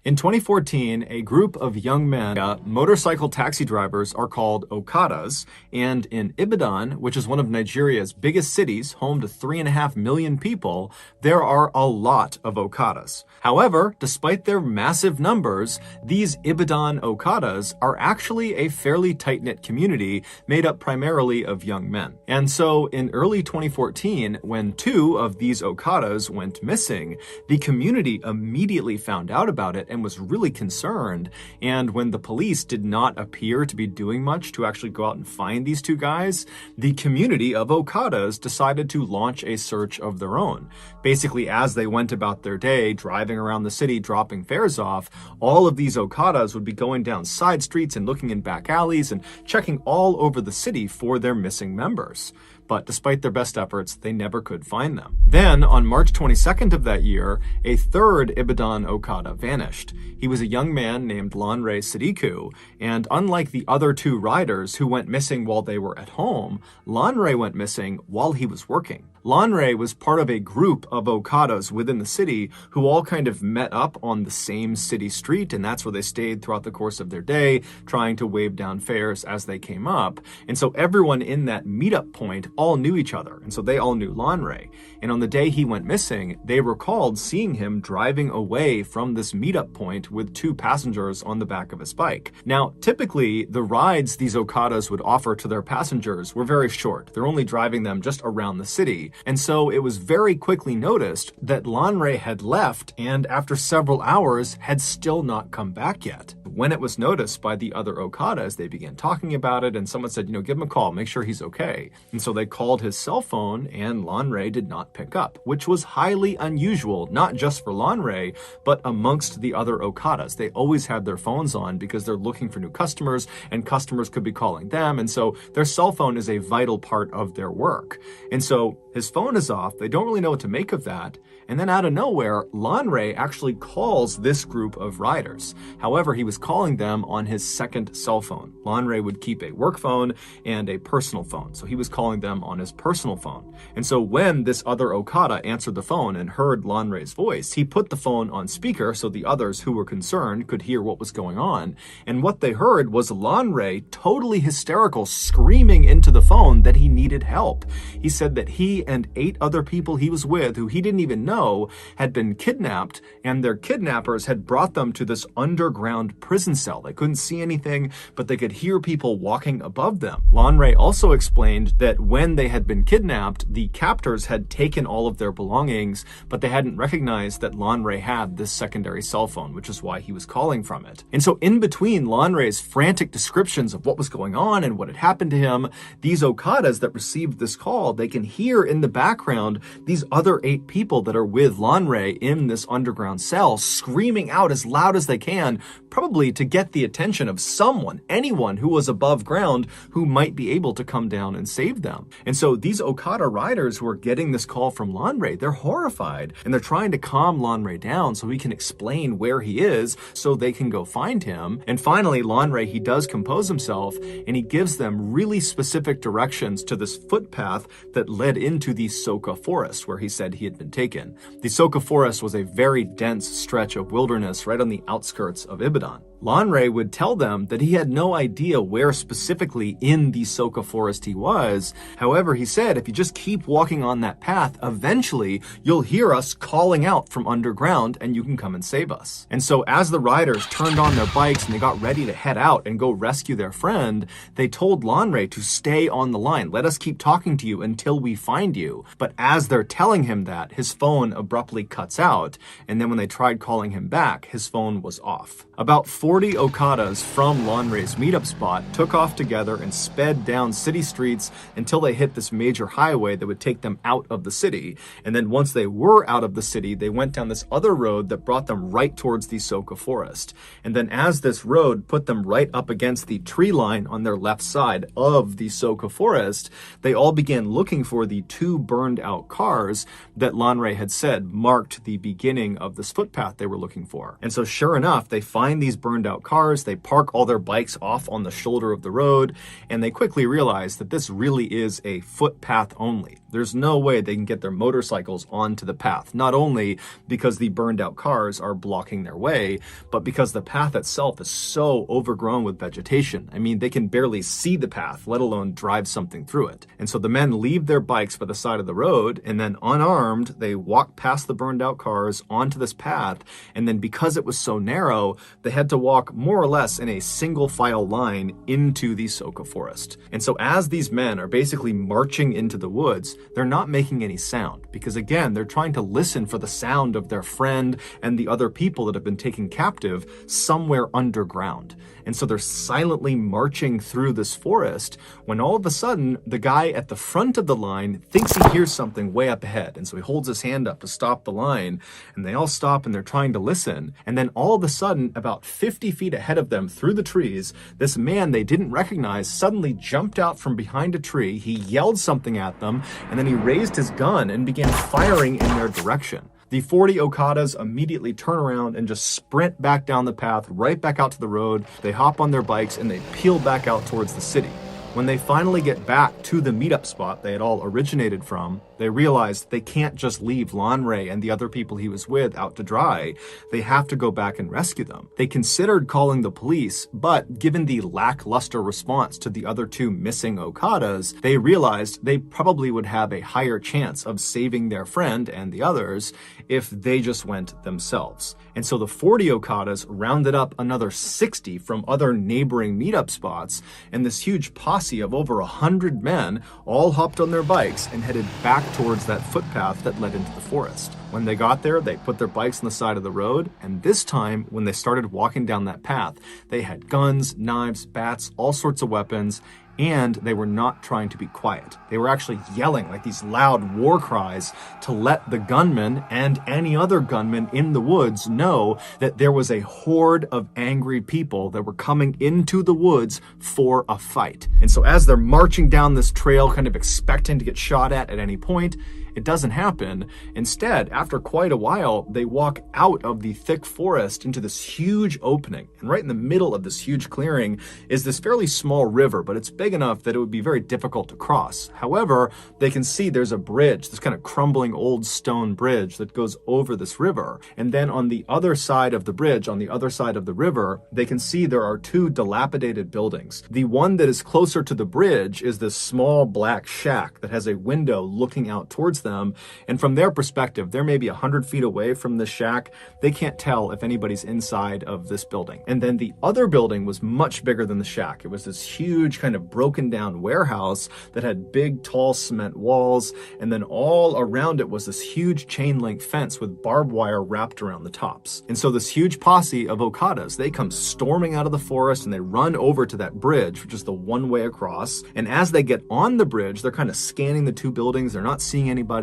In 2014, a group of young men, motorcycle taxi drivers, are called Okadas, and in Ibadan, which is one of Nigeria's biggest cities, home to 3.5 million people, there are a lot of Okadas. However, despite their massive numbers, these Ibadan Okadas are actually a fairly tight-knit community made up primarily of young men. And so in early 2014, when 2 of these Okadas went missing, the community immediately found out about it and was really concerned. And when the police did not appear to be doing much to actually go out and find these 2 guys, the community of Okadas decided to launch a search of their own. Basically, as they went about their day, driving around the city, dropping fares off, all of these Okadas would be going down side streets and looking in back alleys and checking all over the city for their missing members. But despite their best efforts, they never could find them. Then, on March 22nd of that year, a 3rd Ibadan Okada vanished. He was a young man named Lanre Sadiku, and unlike the other 2 riders who went missing while they were at home, Lanre went missing while he was working. Lanre was part of a group of Okadas within the city who all kind of met up on the same city street, and that's where they stayed throughout the course of their day, trying to wave down fares as they came up. And so everyone in that meetup point all knew each other, and so they all knew Lanre. And on the day he went missing, they recalled seeing him driving away from this meetup point with 2 passengers on the back of his bike. Now, typically, the rides these Okadas would offer to their passengers were very short. They're only driving them just around the city. And so it was very quickly noticed that Lanre had left and after several hours had still not come back yet. When it was noticed by the other Okadas, they began talking about it, and someone said, give him a call, make sure he's okay. And so they called his cell phone, and Lanre did not pick up, which was highly unusual, not just for Lanre, but amongst the other Okadas. They always had their phones on because they're looking for new customers, and customers could be calling them, and so their cell phone is a vital part of their work. And so his phone is off, they don't really know what to make of that, and then out of nowhere, Lanre actually calls this group of riders. However, he was calling them on his 2nd cell phone. Lanre would keep a work phone and a personal phone, so he was calling them on his personal phone. And so when this other Okada answered the phone and heard Lanre's voice, he put the phone on speaker so the others who were concerned could hear what was going on. And what they heard was Lanre, totally hysterical, screaming into the phone that he needed help. He said that he and 8 other people he was with, who he didn't even know, had been kidnapped, and their kidnappers had brought them to this underground prison cell. They couldn't see anything, but they could hear people walking above them. Lanre also explained that when they had been kidnapped, the captors had taken all of their belongings, but they hadn't recognized that Lanre had this secondary cell phone, which is why he was calling from it. And so in between Lanre's frantic descriptions of what was going on and what had happened to him, these Okadas that received this call, they can hear in the background these other 8 people that are with Lanre in this underground cell screaming out as loud as they can, probably to get the attention of someone, anyone who was above ground who might be able to come down and save them. And so these Okada riders who are getting this call from Lanre, they're horrified, and they're trying to calm Lanre down so he can explain where he is so they can go find him. And finally, Lanre, he does compose himself, and he gives them really specific directions to this footpath that led into the Soka forest where he said he had been taken. The Soka forest was a very dense stretch of wilderness right on the outskirts of Ibadan. Lanre would tell them that he had no idea where specifically in the Soka forest he was. However, he said, if you just keep walking on that path, eventually you'll hear us calling out from underground and you can come and save us. And so as the riders turned on their bikes and they got ready to head out and go rescue their friend, they told Lanre to stay on the line. Let us keep talking to you until we find you. But as they're telling him that, his phone abruptly cuts out. And then when they tried calling him back, his phone was off. About 40 Okadas from Lanre's meetup spot took off together and sped down city streets until they hit this major highway that would take them out of the city. And then once they were out of the city, they went down this other road that brought them right towards the Soka forest. And then as this road put them right up against the tree line on their left side of the Soka forest, they all began looking for the 2 burned out cars that Lanre had said marked the beginning of this footpath they were looking for. And so sure enough, they find these burned out cars, they park all their bikes off on the shoulder of the road, and they quickly realize that this really is a footpath only. There's no way they can get their motorcycles onto the path, not only because the burned out cars are blocking their way, but because the path itself is so overgrown with vegetation. I mean, they can barely see the path, let alone drive something through it. And so the men leave their bikes by the side of the road, and then unarmed, they walk past the burned out cars onto this path. And then because it was so narrow, they had to walk more or less in a single file line into the Soka forest. And so as these men are basically marching into the woods, they're not making any sound because, again, they're trying to listen for the sound of their friend and the other people that have been taken captive somewhere underground. And so they're silently marching through this forest when all of a sudden the guy at the front of the line thinks he hears something way up ahead. And so he holds his hand up to stop the line, and they all stop and they're trying to listen. And then all of a sudden, about 50 feet ahead of them through the trees, this man they didn't recognize suddenly jumped out from behind a tree. He yelled something at them, and then he raised his gun and began firing in their direction. The 40 Okadas immediately turn around and just sprint back down the path, right back out to the road. They hop on their bikes and they peel back out towards the city. When they finally get back to the meetup spot they had all originated from, they realized they can't just leave Lanre and the other people he was with out to dry. They have to go back and rescue them. They considered calling the police, but given the lackluster response to the other 2 missing Okadas, they realized they probably would have a higher chance of saving their friend and the others if they just went themselves. And so the 40 Okadas rounded up another 60 from other neighboring meetup spots, and this huge posse of over 100 men all hopped on their bikes and headed back towards that footpath that led into the forest. When they got there, they put their bikes on the side of the road, and this time, when they started walking down that path, they had guns, knives, bats, all sorts of weapons, and they were not trying to be quiet. They were actually yelling like these loud war cries to let the gunmen and any other gunmen in the woods know that there was a horde of angry people that were coming into the woods for a fight. And so as they're marching down this trail, kind of expecting to get shot at any point, it doesn't happen. Instead, after quite a while, they walk out of the thick forest into this huge opening. And right in the middle of this huge clearing is this fairly small river, but it's big enough that it would be very difficult to cross. However, they can see there's a bridge, this kind of crumbling old stone bridge that goes over this river. And then on the other side of the bridge, on the other side of the river, they can see there are 2 dilapidated buildings. The one that is closer to the bridge is this small black shack that has a window looking out towards them, and from their perspective, they're maybe 100 feet away from the shack. They can't tell if anybody's inside of this building. And then the other building was much bigger than the shack. It was this huge kind of broken down warehouse that had big tall cement walls, and then all around it was this huge chain link fence with barbed wire wrapped around the tops. And so this huge posse of Okadas, they come storming out of the forest and they run over to that bridge, which is the one way across. And as they get on the bridge, they're kind of scanning the 2 buildings. They're not seeing anybody.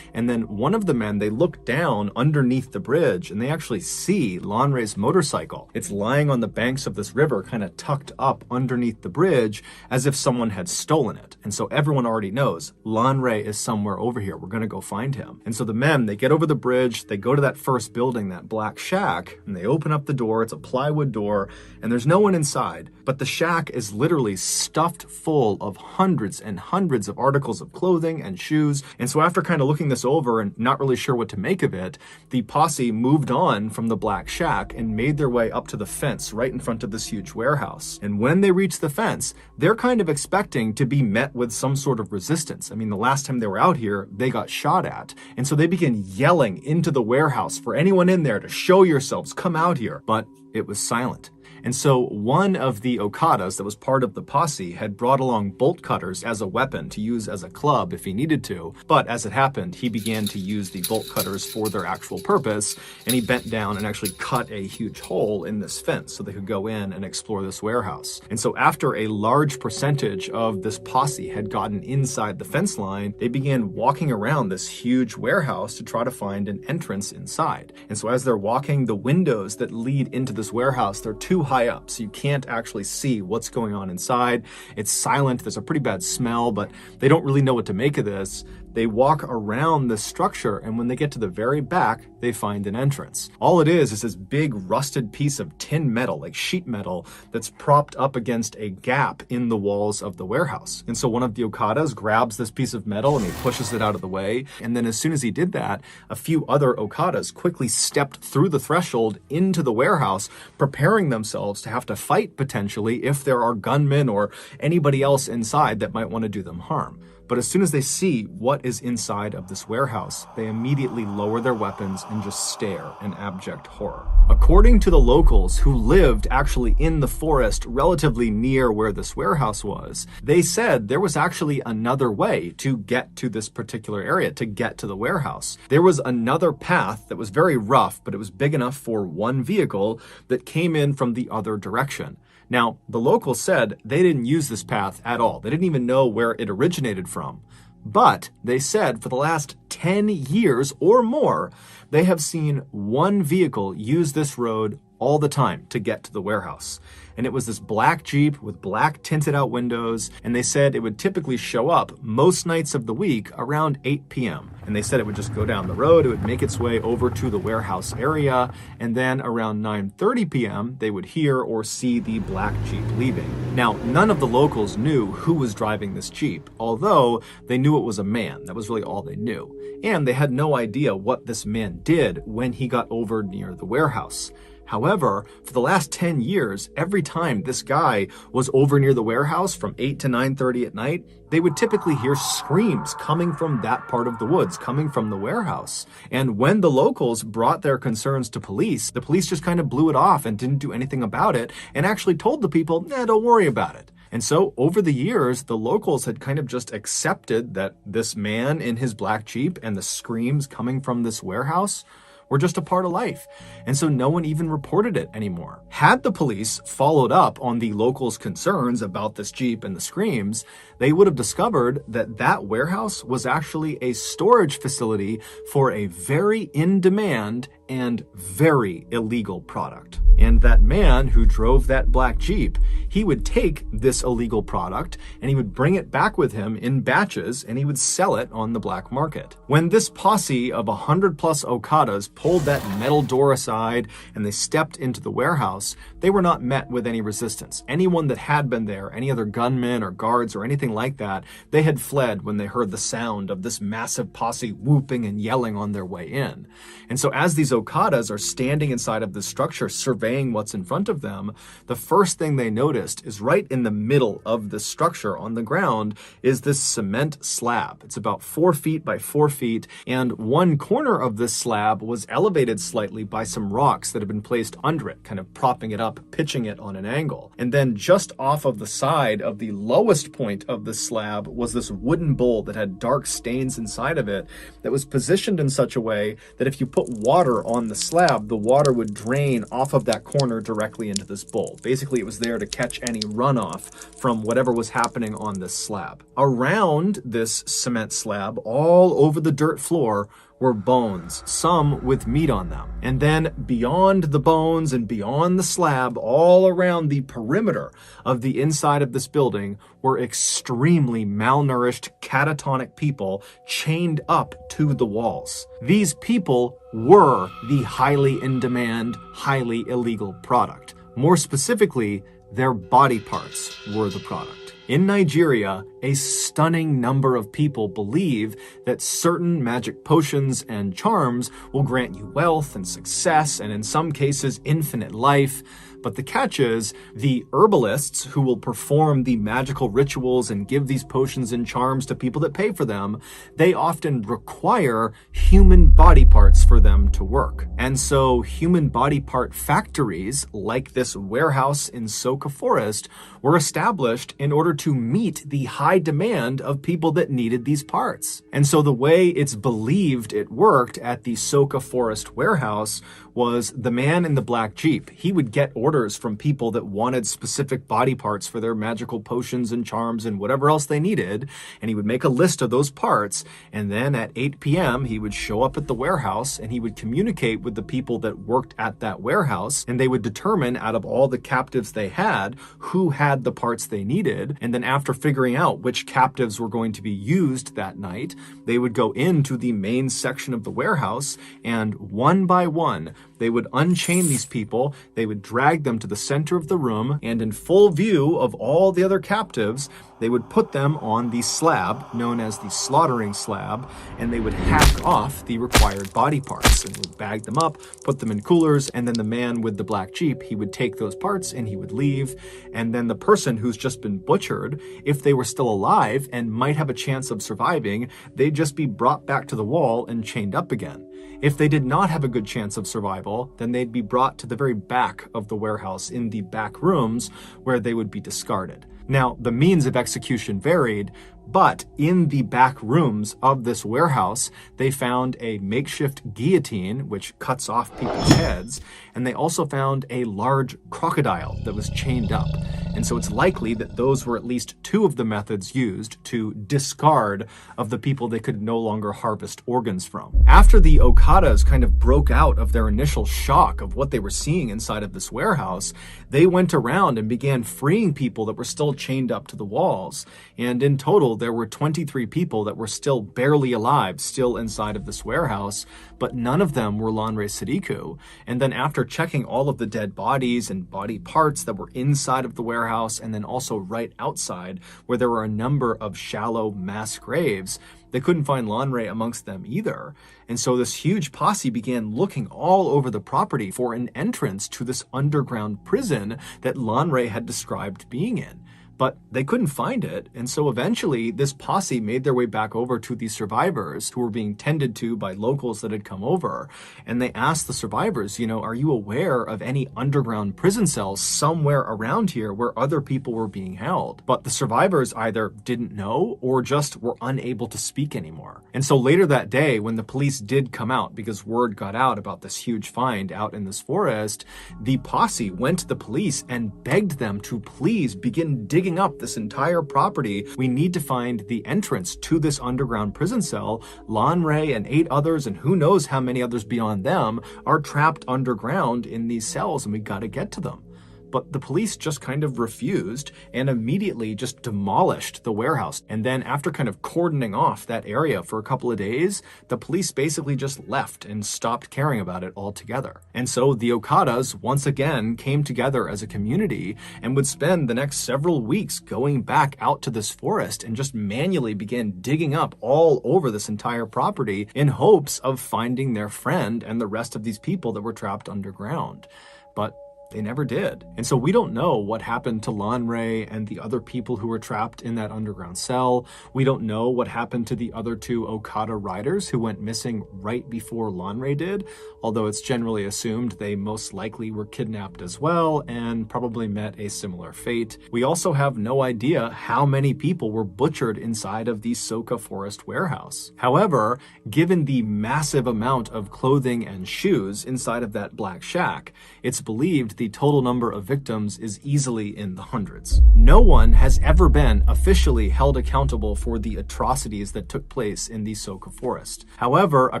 And then one of the men, they look down underneath the bridge and they actually see Lanre's motorcycle. It's lying on the banks of this river, kind of tucked up underneath the bridge as if someone had stolen it. And so everyone already knows Lanre is somewhere over here. We're going to go find him. And so the men, they get over the bridge, they go to that first building, that black shack, and they open up the door. It's a plywood door and there's no one inside, but the shack is literally stuffed full of hundreds and hundreds of articles of clothing and shoes. And so after kind of looking this over and not really sure what to make of it, the posse moved on from the black shack and made their way up to the fence right in front of this huge warehouse. And when they reach the fence, they're kind of expecting to be met with some sort of resistance. I mean, the last time they were out here, they got shot at. And so they begin yelling into the warehouse for anyone in there to show yourselves, come out here. But it was silent. And so one of the Okadas that was part of the posse had brought along bolt cutters as a weapon to use as a club if he needed to. But as it happened, he began to use the bolt cutters for their actual purpose, and he bent down and actually cut a huge hole in this fence so they could go in and explore this warehouse. And so after a large percentage of this posse had gotten inside the fence line, they began walking around this huge warehouse to try to find an entrance inside. And so as they're walking, the windows that lead into this warehouse, they're too high up, so you can't actually see what's going on inside. It's silent. There's a pretty bad smell, but they don't really know what to make of this. They walk around the structure, and when they get to the very back, they find an entrance. All it is this big rusted piece of tin metal, like sheet metal, that's propped up against a gap in the walls of the warehouse. And so one of the Okadas grabs this piece of metal and he pushes it out of the way. And then as soon as he did that, a few other Okadas quickly stepped through the threshold into the warehouse, preparing themselves to have to fight potentially if there are gunmen or anybody else inside that might want to do them harm. But as soon as they see what is inside of this warehouse, they immediately lower their weapons and just stare in abject horror. According to the locals who lived actually in the forest relatively near where this warehouse was, they said there was actually another way to get to this particular area, to get to the warehouse. There was another path that was very rough, but it was big enough for one vehicle that came in from the other direction. Now, the locals said they didn't use this path at all. They didn't even know where it originated from. But they said for the last 10 years or more, they have seen one vehicle use this road all the time to get to the warehouse. And it was this black Jeep with black tinted out windows, and they said it would typically show up most nights of the week around 8 p.m. And they said it would just go down the road, it would make its way over to the warehouse area, and then around 9:30 p.m. they would hear or see the black Jeep leaving. Now, none of the locals knew who was driving this Jeep, although they knew it was a man. That was really all they knew. And they had no idea what this man did when he got over near the warehouse. However, for the last 10 years, every time this guy was over near the warehouse from 8 to 9:30 at night, they would typically hear screams coming from that part of the woods, coming from the warehouse. And when the locals brought their concerns to police, the police just kind of blew it off and didn't do anything about it and actually told the people, don't worry about it. And so over the years, the locals had kind of just accepted that this man in his black Jeep and the screams coming from this warehouse were just a part of life. And so no one even reported it anymore. Had the police followed up on the locals' concerns about this Jeep and the screams, they would have discovered that that warehouse was actually a storage facility for a very in-demand and very illegal product. And that man who drove that black Jeep, he would take this illegal product and he would bring it back with him in batches and he would sell it on the black market. When this posse of 100+ Okadas pulled that metal door aside and they stepped into the warehouse, they were not met with any resistance. Anyone that had been there, any other gunmen or guards or anything like that, they had fled when they heard the sound of this massive posse whooping and yelling on their way in. And so as these Okadas are standing inside of this structure, surveying what's in front of them, the first thing they noticed is right in the middle of the structure on the ground is this cement slab. It's about 4 feet by 4 feet, and one corner of this slab was elevated slightly by some rocks that had been placed under it, kind of propping it up, pitching it on an angle. And then just off of the side of the lowest point of the slab was this wooden bowl that had dark stains inside of it that was positioned in such a way that if you put water on the slab, the water would drain off of that corner directly into this bowl. Basically, it was there to catch any runoff from whatever was happening on this slab. Around this cement slab, all over the dirt floor, were bones, some with meat on them. And then beyond the bones and beyond the slab, all around the perimeter of the inside of this building were extremely malnourished, catatonic people chained up to the walls. These people were the highly in-demand, highly illegal product. More specifically, their body parts were the product. In Nigeria, a stunning number of people believe that certain magic potions and charms will grant you wealth and success, and in some cases, infinite life. But the catch is, the herbalists who will perform the magical rituals and give these potions and charms to people that pay for them, they often require human body parts for them to work. And so human body part factories, like this warehouse in Soka Forest, were established in order to meet the high demand of people that needed these parts. And so the way it's believed it worked at the Soka Forest warehouse was the man in the black Jeep. He would get orders from people that wanted specific body parts for their magical potions and charms and whatever else they needed, and he would make a list of those parts, and then at 8 p.m. he would show up at the warehouse and he would communicate with the people that worked at that warehouse, and they would determine out of all the captives they had who had the parts they needed. And then after figuring out which captives were going to be used that night, they would go into the main section of the warehouse, and one by one they would unchain these people, they would drag them to the center of the room, and in full view of all the other captives, they would put them on the slab known as the slaughtering slab, and they would hack off the required body parts and would bag them up, put them in coolers, and then the man with the black Jeep, he would take those parts and he would leave. And then the person who's just been butchered, if they were still alive and might have a chance of surviving, they'd just be brought back to the wall and chained up again. If they did not have a good chance of survival, then they'd be brought to the very back of the warehouse in the back rooms where they would be discarded. Now, the means of execution varied, but in the back rooms of this warehouse, they found a makeshift guillotine, which cuts off people's heads, and they also found a large crocodile that was chained up. And so it's likely that those were at least two of the methods used to discard of the people they could no longer harvest organs from. After the Okadas kind of broke out of their initial shock of what they were seeing inside of this warehouse, they went around and began freeing people that were still chained up to the walls. And in total, there were 23 people that were still barely alive, still inside of this warehouse, but none of them were Lanre Sadiku. And then after checking all of the dead bodies and body parts that were inside of the warehouse, and then also right outside, where there were a number of shallow mass graves, they couldn't find Lanre amongst them either. And so this huge posse began looking all over the property for an entrance to this underground prison that Lanre had described being in. But they couldn't find it, and so eventually this posse made their way back over to the survivors who were being tended to by locals that had come over, and they asked the survivors, are you aware of any underground prison cells somewhere around here where other people were being held? But the survivors either didn't know or just were unable to speak anymore. And so later that day, when the police did come out, because word got out about this huge find out in this forest, the posse went to the police and begged them to please begin digging up this entire property. We need to find the entrance to this underground prison cell. Lanre and 8 others, and who knows how many others beyond them, are trapped underground in these cells, and we got to get to them. But the police just kind of refused and immediately just demolished the warehouse. And then after kind of cordoning off that area for a couple of days, the police basically just left and stopped caring about it altogether. And so the Okadas once again came together as a community and would spend the next several weeks going back out to this forest and just manually began digging up all over this entire property in hopes of finding their friend and the rest of these people that were trapped underground. But they never did. And so we don't know what happened to Lanre and the other people who were trapped in that underground cell. We don't know what happened to the other 2 Okada riders who went missing right before Lanre did, although it's generally assumed they most likely were kidnapped as well and probably met a similar fate. We also have no idea how many people were butchered inside of the Soka Forest warehouse. However, given the massive amount of clothing and shoes inside of that black shack, it's believed the total number of victims is easily in the hundreds. No one has ever been officially held accountable for the atrocities that took place in the Soka Forest. However, a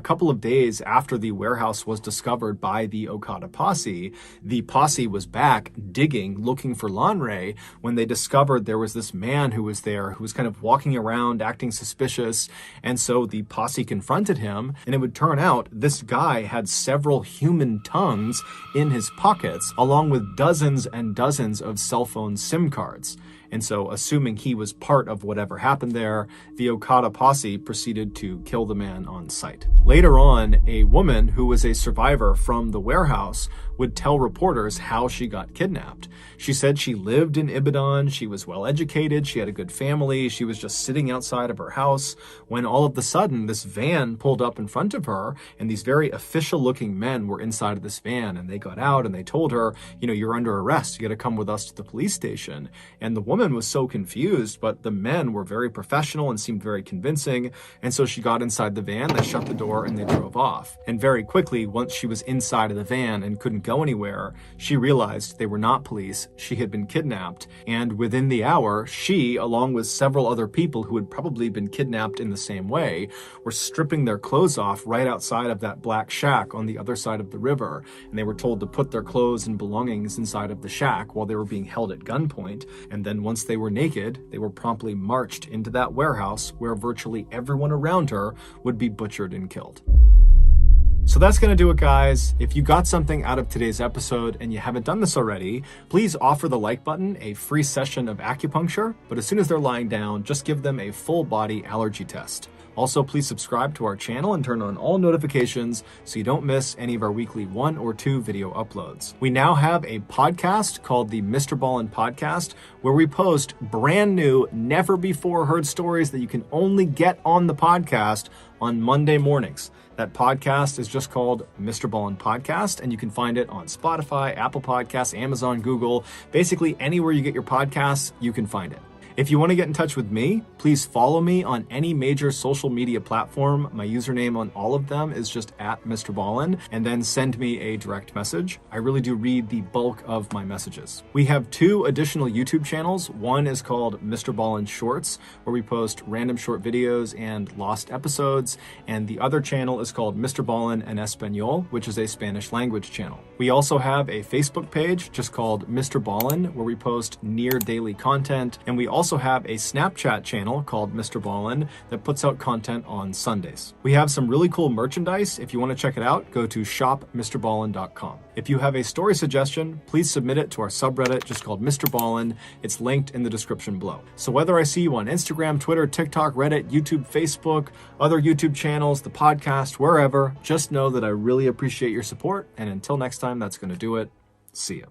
couple of days after the warehouse was discovered by the Okada posse, the posse was back digging, looking for Lanre, when they discovered there was this man who was there who was kind of walking around acting suspicious, and so the posse confronted him, and it would turn out this guy had several human tongues in his pockets, along with dozens and dozens of cell phone SIM cards. And so, assuming he was part of whatever happened there, the Okada posse proceeded to kill the man on sight. Later on, a woman who was a survivor from the warehouse would tell reporters how she got kidnapped. She said she lived in Ibadan, she was well educated, she had a good family, she was just sitting outside of her house when all of a sudden this van pulled up in front of her, and these very official looking men were inside of this van, and they got out and they told her, you're under arrest, you gotta come with us to the police station. And the woman woman was so confused, but the men were very professional and seemed very convincing, and so she got inside the van, they shut the door, and they drove off. And very quickly, once she was inside of the van and couldn't go anywhere, she realized they were not police, she had been kidnapped, and within the hour, she, along with several other people who had probably been kidnapped in the same way, were stripping their clothes off right outside of that black shack on the other side of the river, and they were told to put their clothes and belongings inside of the shack while they were being held at gunpoint, and then once they were naked, they were promptly marched into that warehouse where virtually everyone around her would be butchered and killed. So that's going to do it, guys. If you got something out of today's episode and you haven't done this already, please offer the like button a free session of acupuncture, but as soon as they're lying down, just give them a full body allergy test. Also, please subscribe to our channel and turn on all notifications so you don't miss any of our weekly 1 or 2 video uploads. We now have a podcast called the Mr.Ballen Podcast, where we post brand new, never before heard stories that you can only get on the podcast on Monday mornings. That podcast is just called Mr.Ballen Podcast, and you can find it on Spotify, Apple Podcasts, Amazon, Google, basically anywhere you get your podcasts, you can find it. If you want to get in touch with me, please follow me on any major social media platform. My username on all of them is just @Mr.Ballen, and then send me a direct message. I really do read the bulk of my messages. We have 2 additional YouTube channels. One is called Mr. Ballen Shorts, where we post random short videos and lost episodes, and the other channel is called Mr. Ballen en Español, which is a Spanish language channel. We also have a Facebook page just called Mr. Ballen, where we post near daily content, and we also have a Snapchat channel called Mr. Ballen that puts out content on Sundays. We have some really cool merchandise. If you want to check it out, go to shopmrballen.com. If you have a story suggestion, please submit it to our subreddit just called Mr. Ballen. It's linked in the description below. So whether I see you on Instagram, Twitter, TikTok, Reddit, YouTube, Facebook, other YouTube channels, the podcast, wherever, just know that I really appreciate your support. And until next time, that's going to do it. See ya.